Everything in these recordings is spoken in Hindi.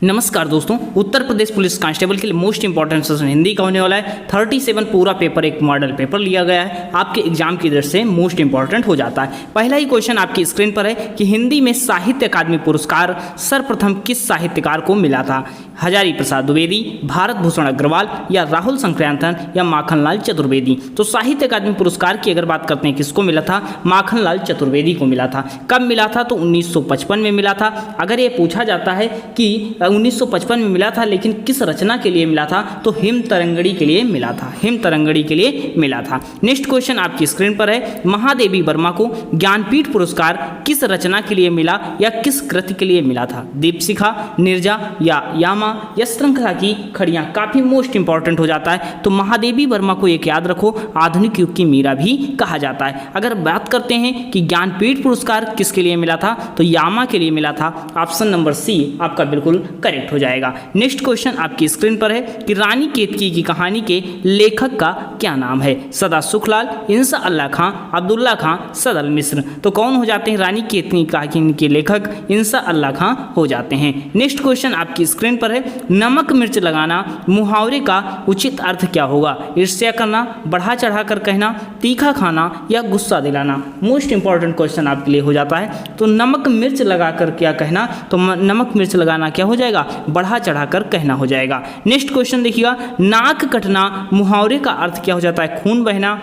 नमस्कार दोस्तों, उत्तर प्रदेश पुलिस कांस्टेबल के लिए मोस्ट इंपॉर्टेंट सेशन हिंदी का होने वाला है। 37 पूरा पेपर एक मॉडल पेपर लिया गया है, आपके एग्जाम की दृष्टि से मोस्ट इंपॉर्टेंट हो जाता है। पहला ही क्वेश्चन आपकी स्क्रीन पर है कि हिंदी में साहित्य अकादमी पुरस्कार सर्वप्रथम किस साहित्यकार को मिला था? हजारी प्रसाद द्विवेदी, भारत भूषण अग्रवाल या राहुल संक्रांतन या माखनलाल चतुर्वेदी। तो साहित्य अकादमी पुरस्कार की अगर बात करते हैं किसको मिला था? माखनलाल चतुर्वेदी को मिला था। कब मिला था? तो 1955 में मिला था। अगर ये पूछा जाता है कि 1955 में मिला था लेकिन किस रचना के लिए मिला था, तो हिम तरंगड़ी के लिए मिला था। हिम तरंगड़ी के लिए मिला था। नेक्स्ट क्वेश्चन आपकी स्क्रीन पर है, महादेवी वर्मा को ज्ञानपीठ पुरस्कार किस रचना के लिए मिला या किस कृति के लिए मिला था? दीपशिखा, निर्जा या यामा या श्रृंखला की खड़ियां। काफी मोस्ट इंपॉर्टेंट हो जाता है। तो महादेवी वर्मा को एक याद रखो, आधुनिक युग की मीरा भी कहा जाता है। अगर बात करते हैं कि ज्ञानपीठ पुरस्कार किसके लिए मिला था, तो यामा के लिए मिला था। ऑप्शन नंबर सी आपका बिल्कुल करेक्ट हो जाएगा। नेक्स्ट क्वेश्चन आपकी स्क्रीन पर है कि रानी केतकी की कहानी के लेखक का क्या नाम है? सदा सुखलाल, इंसा अल्लाह खां, अब्दुल्ला खां, सदल मिश्र। तो कौन हो जाते हैं रानी केतकी की कहानी के लेखक? इंसा अल्लाह खां हो जाते हैं। नेक्स्ट क्वेश्चन आपकी स्क्रीन पर है, नमक मिर्च लगाना मुहावरे का उचित अर्थ क्या होगा? ईर्ष्या करना, बढ़ा चढ़ा कर कहना, तीखा खाना या गुस्सा दिलाना। मोस्ट इंपॉर्टेंट क्वेश्चन आपके लिए हो जाता है। तो नमक मिर्च लगाकर क्या कहना? तो नमक मिर्च लगाना क्या हो जाएगा? बढ़ा चढ़ाकर कहना हो जाएगा। नेक्स्ट क्वेश्चन देखिएगा, नाक कटना मुहावरे का अर्थ क्या हो जाता है? खून बहना,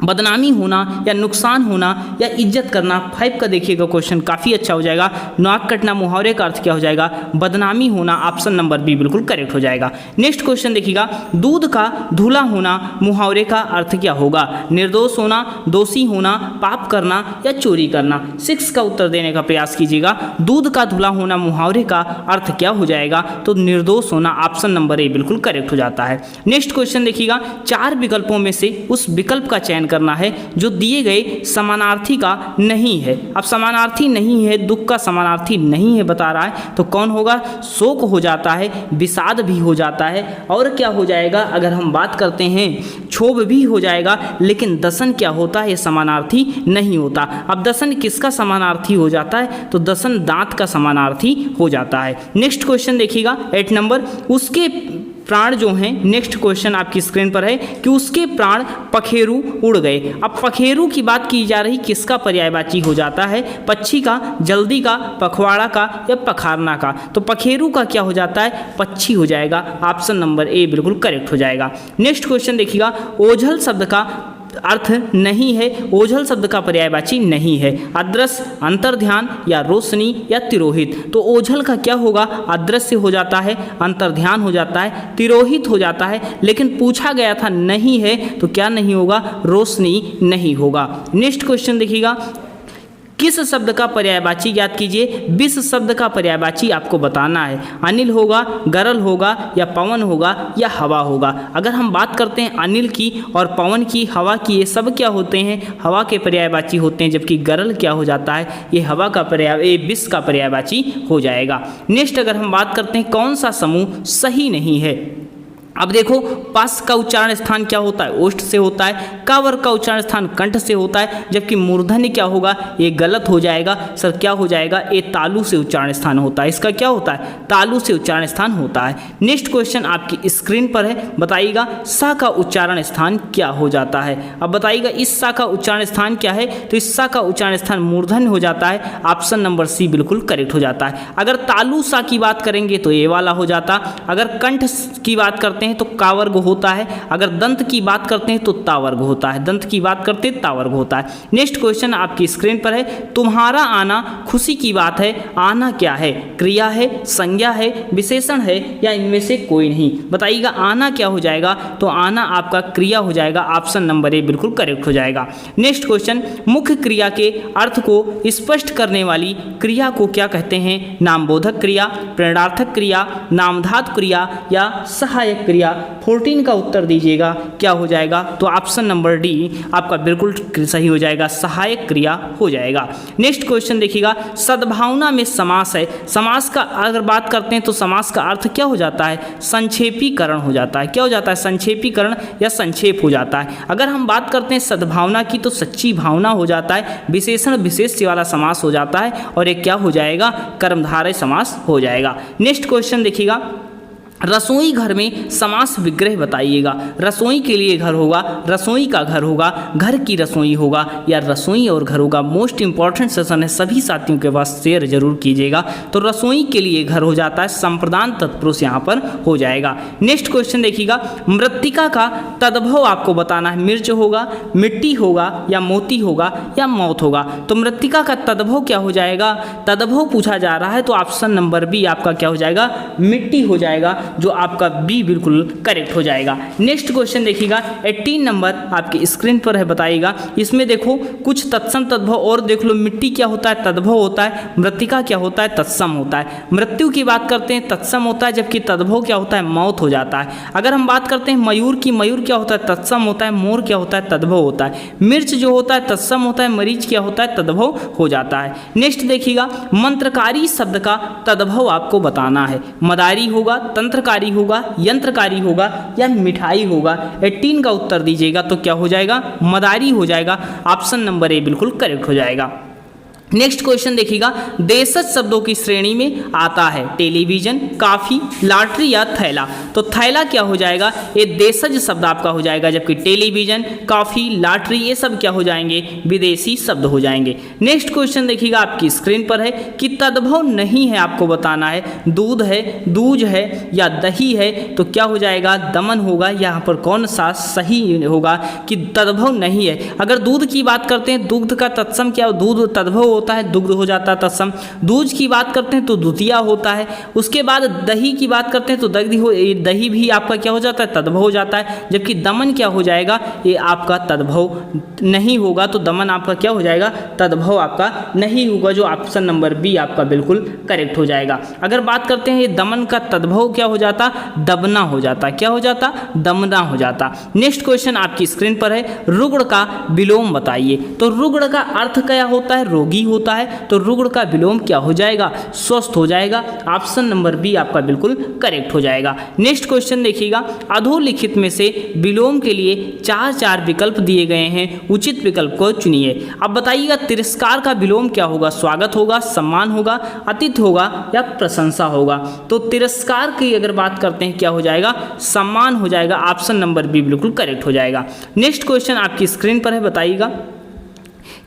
बदनामी होना या नुकसान होना या इज्जत करना। 5 का देखिएगा क्वेश्चन काफ़ी अच्छा हो जाएगा। नाक कटना मुहावरे का अर्थ क्या हो जाएगा? बदनामी होना। ऑप्शन नंबर बी बिल्कुल करेक्ट हो जाएगा। नेक्स्ट क्वेश्चन देखिएगा, दूध का धुला होना मुहावरे का अर्थ क्या होगा? निर्दोष होना, दोषी होना, पाप करना या चोरी करना। 6 का उत्तर देने का प्रयास कीजिएगा। दूध का धुला होना मुहावरे का अर्थ क्या हो जाएगा? तो निर्दोष होना। ऑप्शन नंबर ए बिल्कुल करेक्ट हो जाता है। नेक्स्ट क्वेश्चन देखिएगा, 4 विकल्पों में से उस विकल्प का चयन करना है जो दिए गए समानार्थी का नहीं है। अब समानार्थी नहीं है, दुख का समानार्थी नहीं है बता रहा है, तो कौन होगा? शोक हो जाता है, विषाद भी हो जाता है, और क्या हो जाएगा? अगर हम बात करते हैं क्षोभ भी हो जाएगा, लेकिन दसन क्या होता है? समानार्थी नहीं होता। अब दसन किसका समानार्थी हो जाता है? तो दसन दांत का समानार्थी हो जाता है। नेक्स्ट क्वेश्चन देखिएगा 8 नंबर, उसके प्राण जो हैं, नेक्स्ट क्वेश्चन आपकी स्क्रीन पर है कि उसके प्राण पखेरु उड़ गए। अब पखेरु की बात की जा रही, किसका पर्यायवाची हो जाता है? पक्षी का, जल्दी का, पखवाड़ा का या पखारना का। तो पखेरु का क्या हो जाता है? पक्षी हो जाएगा। ऑप्शन नंबर ए बिल्कुल करेक्ट हो जाएगा। नेक्स्ट क्वेश्चन देखिएगा, ओझल शब्द का अर्थ नहीं है, ओझल शब्द का पर्यायवाची नहीं है। अदृश्य, अंतर्ध्यान या रोशनी या तिरोहित। तो ओझल का क्या होगा? अदृश्य हो जाता है, अंतर्ध्यान हो जाता है, तिरोहित हो जाता है, लेकिन पूछा गया था नहीं है, तो क्या नहीं होगा? रोशनी नहीं होगा। नेक्स्ट क्वेश्चन देखिएगा, किस शब्द का पर्यायवाची याद कीजिए? विष शब्द का पर्यायवाची आपको बताना है। अनिल होगा, गरल होगा या पवन होगा या हवा होगा। अगर हम बात करते हैं अनिल की और पवन की, हवा की, ये सब क्या होते हैं? हवा के पर्यायवाची होते हैं, जबकि गरल क्या हो जाता है? ये हवा का पर्याय, विष का पर्यायवाची हो जाएगा। नेक्स्ट अगर हम बात करते हैं कौन सा समूह सही नहीं है, अब देखो, पास का उच्चारण स्थान क्या होता है? ओष्ठ से होता है। का वर्ग का उच्चारण स्थान कंठ से होता है, जबकि मूर्धन्य क्या होगा? ये गलत हो जाएगा सर। क्या हो जाएगा? ये तालु से उच्चारण स्थान होता है। इसका क्या होता है? तालु से उच्चारण स्थान होता है। नेक्स्ट क्वेश्चन आपकी स्क्रीन पर है, बताइएगा सा का उच्चारण स्थान क्या हो जाता है? अब बताइएगा इस सा का उच्चारण स्थान क्या है? तो इस सा का उच्चारण स्थान मूर्धन्य हो जाता है। ऑप्शन नंबर सी बिल्कुल करेक्ट हो जाता है। अगर तालु सा की बात करेंगे तो ये वाला हो जाता। अगर कंठ की बात करते हैं तो का वर्ग होता है। अगर दंत की बात करते हैं तो ता वर्ग होता है। दंत की बात करते हैं ता वर्ग होता है। नेक्स्ट क्वेश्चन आपकी स्क्रीन पर है, तुम्हारा आना खुशी की बात है। आना क्या है? क्रिया है, संज्ञा है, विशेषण है या इनमें से कोई नहीं? बताइएगा आना क्या हो जाएगा? तो आना आपका क्रिया हो जाएगा। ऑप्शन नंबर ए बिल्कुल करेक्ट हो जाएगा। नेक्स्ट क्वेश्चन, मुख्य क्रिया के अर्थ को स्पष्ट करने वाली क्रिया को क्या कहते हैं? नामबोधक क्रिया, प्रेरणार्थक क्रिया, नामधातु क्रिया या सहायक क्रिया 14 का उत्तर दीजिएगा, क्या हो जाएगा? तो ऑप्शन नंबर डी आपका बिल्कुल सही हो जाएगा, सहायक क्रिया हो जाएगा। नेक्स्ट क्वेश्चन देखिएगा, सद्भावना में समास है। समास का अगर बात करते हैं तो समास का अर्थ क्या हो जाता है? संक्षेपीकरण हो जाता है। क्या हो जाता है? संक्षेपीकरण या संक्षेप हो जाता है। अगर हम बात करते हैं सद्भावना की तो सच्ची भावना हो जाता है, विशेषण विशेष्य वाला समास हो जाता है, और एक क्या हो जाएगा? कर्मधारय समास हो जाएगा। नेक्स्ट क्वेश्चन देखिएगा, रसोई घर में समास विग्रह बताइएगा। रसोई के लिए घर होगा, रसोई का घर होगा, घर की रसोई होगा, या रसोई और घर होगा। मोस्ट इंपॉर्टेंट सेशन है, सभी साथियों के पास शेयर जरूर कीजिएगा। तो रसोई के लिए घर हो जाता है, संप्रदान तत्पुरुष यहाँ पर हो जाएगा। नेक्स्ट क्वेश्चन देखिएगा, मृत्तिका का तद्भव आपको बताना है। मिर्च होगा, मिट्टी होगा, या मोती होगा, या मौत होगा। तो मृत्तिका का तद्भव क्या हो जाएगा? तद्भव पूछा जा रहा है तो ऑप्शन नंबर बी आपका क्या हो जाएगा? मिट्टी हो जाएगा, जो आपका बी बिल्कुल करेक्ट हो जाएगा। नेक्स्ट क्वेश्चन देखिएगा, 18 नंबर आपकी स्क्रीन पर है, बताइएगा। इसमें देखो कुछ तत्सम तद्भव और देख लो। मिट्टी क्या होता है? तद्भव होता है। मृत्तिका क्या होता है? तत्सम होता है। मृत्यु की बात करते हैं तत्सम होता है, जबकि तद्भव क्या होता है? मौत हो जाता है। अगर हम बात करते हैं मयूर की, मयूर क्या होता है? तत्सम होता है। मोर क्या होता है? तद्भव होता है। मिर्च जो होता है तत्सम होता है, मरीच क्या होता है? तद्भव हो जाता है। नेक्स्ट देखिएगा, मंत्रकारी शब्द का तद्भव आपको बताना है। मदारी होगा, तंत्रकारी होगा, यंत्रकारी होगा, या मिठाई होगा। 18 का उत्तर दीजिएगा तो क्या हो जाएगा? मदारी हो जाएगा। ऑप्शन नंबर ए बिल्कुल करेक्ट हो जाएगा। नेक्स्ट क्वेश्चन देखिएगा, देशज शब्दों की श्रेणी में आता है टेलीविजन, काफी, लॉटरी या थैला। तो थैला क्या हो जाएगा? ये देशज शब्द आपका हो जाएगा, जबकि टेलीविजन, काफी, लॉटरी ये सब क्या हो जाएंगे? विदेशी शब्द हो जाएंगे। नेक्स्ट क्वेश्चन देखिएगा, आपकी स्क्रीन पर है कि तद्भव नहीं है, आपको बताना है। दूध है, दूज है, या दही है। तो क्या हो जाएगा? दमन होगा। यहाँ पर कौन सा सही होगा कि तद्भव नहीं है? अगर दूध की बात करते हैं, दूध का तत्सम क्या? दूध तद्भव होता है, दुग्ध हो जाता है तत्सम। दूज की बात करते हैं तो द्वितीया होता है। उसके बाद दही की बात करते हैं तो दही भी आपका क्या हो जाता है? तद्भव हो जाता है। जबकि दमन क्या हो जाएगा? ये आपका तद्भव नहीं होगा। तो दमन आपका क्या हो जाएगा? तद्भव आपका नहीं होगा, जो ऑप्शन नंबर बी आपका बिल्कुल करेक्ट हो जाएगा। अगर बात करते हैं ये दमन का तद्भव क्या हो जाता? दबना हो जाता। क्या हो जाता? दमना हो जाता। नेक्स्ट क्वेश्चन आपकी स्क्रीन पर है, रुग्ण का विलोम बताइए। तो रुग्ण का अर्थ क्या होता है? रोगी होता है। तो रुग्ण का विलोम क्या हो जाएगा? स्वस्थ हो जाएगा। ऑप्शन नंबर बी आपका बिल्कुल करेक्ट हो जाएगा। नेक्स्ट क्वेश्चन देखिएगा, अधोलिखित में से विलोम के लिए 4 विकल्प दिए गए हैं, उचित विकल्प को चुनिए। अब बताइएगा, तिरस्कार का विलोम क्या होगा? स्वागत होगा, सम्मान होगा, अतिथि होगा, या प्रशंसा होगा। तो तिरस्कार की अगर बात करते हैं क्या हो जाएगा? सम्मान हो जाएगा। ऑप्शन नंबर बी बिल्कुल करेक्ट हो जाएगा। नेक्स्ट क्वेश्चन आपकी स्क्रीन पर है, बताइएगा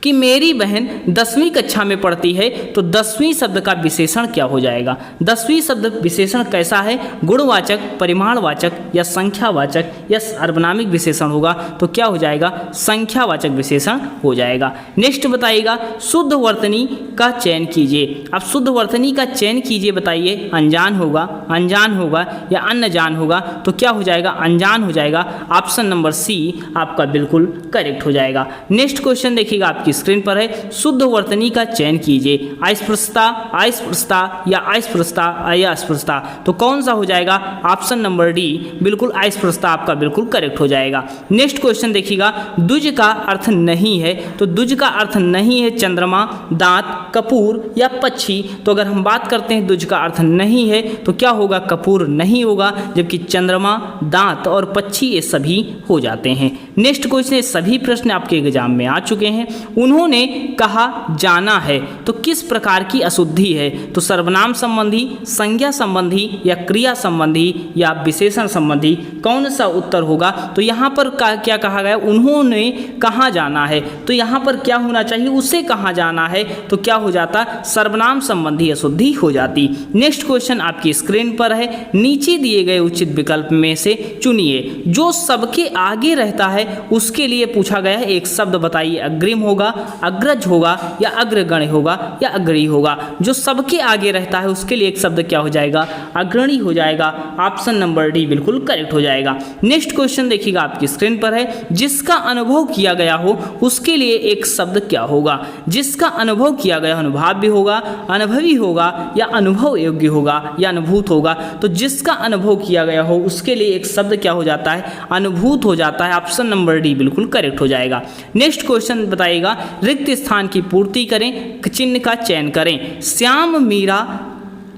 कि मेरी बहन 10वीं कक्षा में पढ़ती है। तो 10वीं शब्द का विशेषण क्या हो जाएगा? 10वीं शब्द विशेषण कैसा है? गुणवाचक, परिमाणवाचक, या संख्यावाचक, या सर्वनामिक विशेषण होगा। तो क्या हो जाएगा? संख्यावाचक विशेषण हो जाएगा। नेक्स्ट बताइएगा, शुद्ध वर्तनी का चयन कीजिए। अब शुद्ध वर्तनी का चयन कीजिए, बताइए। अनजान होगा, अनजान होगा, या अन्नजान होगा। तो क्या हो जाएगा? अनजान हो जाएगा। ऑप्शन नंबर सी आपका बिल्कुल करेक्ट हो जाएगा। नेक्स्ट क्वेश्चन देखिएगा, आपकी स्क्रीन पर है, शुद्ध वर्तनी का चयन कीजिए। अस्पृश्यता, अस्पृश्यता, या अस्पृश्यता, या अस्पृश्यता। तो कौन सा हो जाएगा? ऑप्शन नंबर डी बिल्कुल अस्पृश्यता आपका बिल्कुल करेक्ट हो जाएगा। नेक्स्ट क्वेश्चन देखिएगा, द्विज का अर्थ नहीं है। तो द्विज का अर्थ नहीं है चंद्रमा, दांत, कपूर, या पक्षी। तो अगर हम बात करते हैं द्विज का अर्थ नहीं है तो क्या होगा? कपूर नहीं होगा, जबकि चंद्रमा, दांत और पक्षी ये सभी हो जाते हैं। नेक्स्ट क्वेश्चन, सभी प्रश्न आपके एग्जाम में आ चुके हैं। उन्होंने कहा जाना है, तो किस प्रकार की अशुद्धि है? तो सर्वनाम संबंधी, संज्ञा संबंधी, या क्रिया संबंधी, या विशेषण संबंधी। कौन सा उत्तर होगा? तो यहाँ पर क्या कहा गया? उन्होंने कहाँ जाना है। तो यहाँ पर क्या होना चाहिए? उसे कहाँ जाना है। तो क्या हो जाता? सर्वनाम संबंधी अशुद्धि हो जाती। नेक्स्ट क्वेश्चन आपकी स्क्रीन पर है, नीचे दिए गए उचित विकल्प में से चुनिए। जो सबके आगे रहता है उसके लिए पूछा गया है, एक शब्द बताइए। अग्रिम होगा, होगा, अग्रज होगा या अग्रगण्य होगा या अग्रणी होगा। जो सबके आगे रहता है उसके लिए एक शब्द क्या हो जाएगा, अग्रणी हो जाएगा। ऑप्शन नंबर डी बिल्कुल करेक्ट हो जाएगा। नेक्स्ट क्वेश्चन देखिएगा आपकी स्क्रीन पर है, जिसका अनुभव किया गया हो उसके लिए एक शब्द क्या होगा। जिसका अनुभव किया गया अनुभाव्य होगा, अनुभवी होगा या अनुभव योग्य होगा या अनुभूत होगा। तो जिसका अनुभव किया गया हो उसके लिए एक शब्द क्या हो जाता है, अनुभूत हो जाता है। ऑप्शन नंबर डी बिल्कुल करेक्ट हो जाएगा। नेक्स्ट क्वेश्चन बताइएगा, रिक्त स्थान की पूर्ति करें, चिन्ह का चयन करें। श्याम मीरा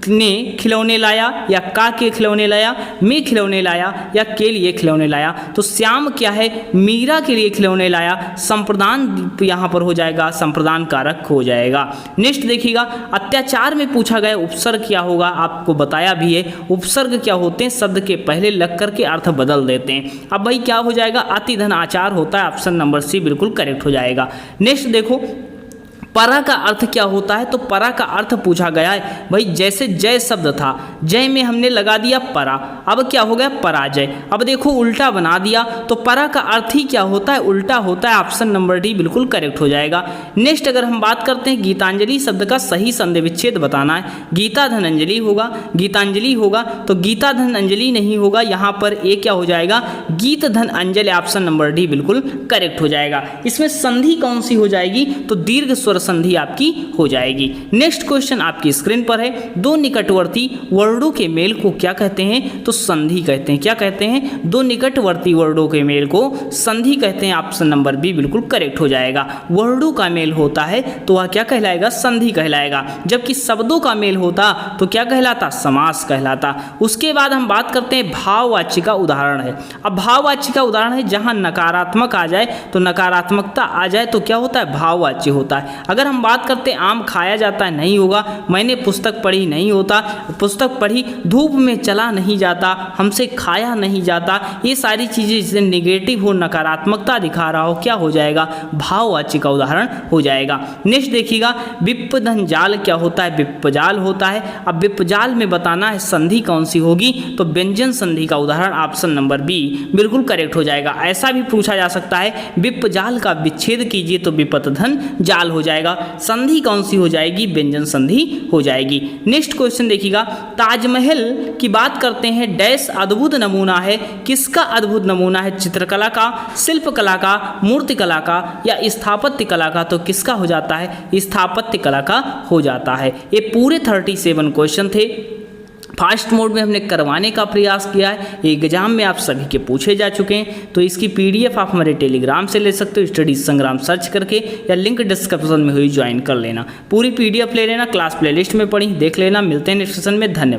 ने खिलौने लाया या का के खिलौने लाया, मैं खिलौने लाया या के लिए खिलौने लाया। तो श्याम क्या है, मीरा के लिए खिलौने लाया। संप्रदान यहाँ पर हो जाएगा, संप्रदान कारक हो जाएगा। नेक्स्ट देखिएगा, अत्याचार में पूछा गया उपसर्ग क्या होगा, आपको बताया भी है। उपसर्ग क्या होते हैं, शब्द के पहले लग करके अर्थ बदल देते हैं। अब भाई क्या हो जाएगा, अति धन आचार होता है। ऑप्शन नंबर सी बिल्कुल करेक्ट हो जाएगा। नेक्स्ट देखो, परा का अर्थ क्या होता है, तो परा का अर्थ पूछा गया है। भाई जैसे जय शब्द था, जय में हमने लगा दिया परा, अब क्या हो गया पराजय। अब देखो उल्टा बना दिया, तो परा का अर्थ ही क्या होता है, उल्टा होता है। ऑप्शन नंबर डी बिल्कुल करेक्ट हो जाएगा। नेक्स्ट अगर हम बात करते हैं, गीतांजलि शब्द का सही संधि विच्छेद बताना है। गीता धनंजलि होगा, गीतांजलि होगा, तो गीता धन अंजलि नहीं होगा, यहाँ पर ये क्या हो जाएगा, गीत धन अंजलि। ऑप्शन नंबर डी बिल्कुल करेक्ट हो जाएगा। इसमें संधि कौन सी हो जाएगी, तो दीर्घ स्वर संधि आपकी हो जाएगी। नेक्स्ट क्वेश्चन आपकी स्क्रीन पर है, दो निकटवर्ती वर्णों के मेल को क्या कहते हैं, तो संधि कहते हैं। क्या कहते हैं, दो निकटवर्ती वर्णों के मेल को संधि कहते हैं। ऑप्शन नंबर बी बिल्कुल करेक्ट हो जाएगा। वर्णों का मेल होता है तो वह क्या कहलाएगा, संधि कहलाएगा। जबकि शब्दों का मेल होता तो क्या कहलाता, समास कहलाता। उसके बाद हम बात करते हैं भाववाच्य का उदाहरण है। अब भाववाच्य का उदाहरण है, जहां नकारात्मक आ जाए तो नकारात्मकता आ जाए तो क्या होता है, भाववाच्य होता है। अगर हम बात करते हैं आम खाया जाता है, नहीं होगा। मैंने पुस्तक पढ़ी, नहीं होता। पुस्तक पढ़ी, धूप में चला नहीं जाता, हमसे खाया नहीं जाता। ये सारी चीज़ें जिससे नेगेटिव हो, नकारात्मकता दिखा रहा हो, क्या हो जाएगा, भाववाच्य का उदाहरण हो जाएगा। नेक्स्ट देखिएगा, विप्पधन जाल क्या होता है, विप्पजाल होता है। अब विप्पजाल में बताना है संधि कौन सी होगी, तो व्यंजन संधि का उदाहरण ऑप्शन नंबर बी बिल्कुल करेक्ट हो जाएगा। ऐसा भी पूछा जा सकता है, विप्पजाल का विच्छेद कीजिए तो विपतधन जाल हो जाएगा। संधि कौन सी हो जाएगी, व्यंजन संधि हो जाएगी। नेक्स्ट क्वेश्चन देखिएगा, ताजमहल की बात करते हैं, डैश अद्भुत नमूना है। किसका अद्भुत नमूना है, चित्रकला का, शिल्पकला का, मूर्तिकला का या स्थापत्य कला का। तो किसका हो जाता है, स्थापत्य कला का हो जाता है। ये पूरे 37 क्वेश्चन थे। फास्ट मोड में हमने करवाने का प्रयास किया है। एग्जाम में आप सभी के पूछे जा चुके हैं। तो इसकी पीडीएफ आप हमारे टेलीग्राम से ले सकते हो, स्टडी संग्राम सर्च करके, या लिंक डिस्क्रिप्शन में हुई ज्वाइन कर लेना। पूरी पीडीएफ ले लेना, क्लास प्लेलिस्ट में पढ़ी देख लेना। मिलते हैं नेक्स्ट सेशन में, धन्यवाद।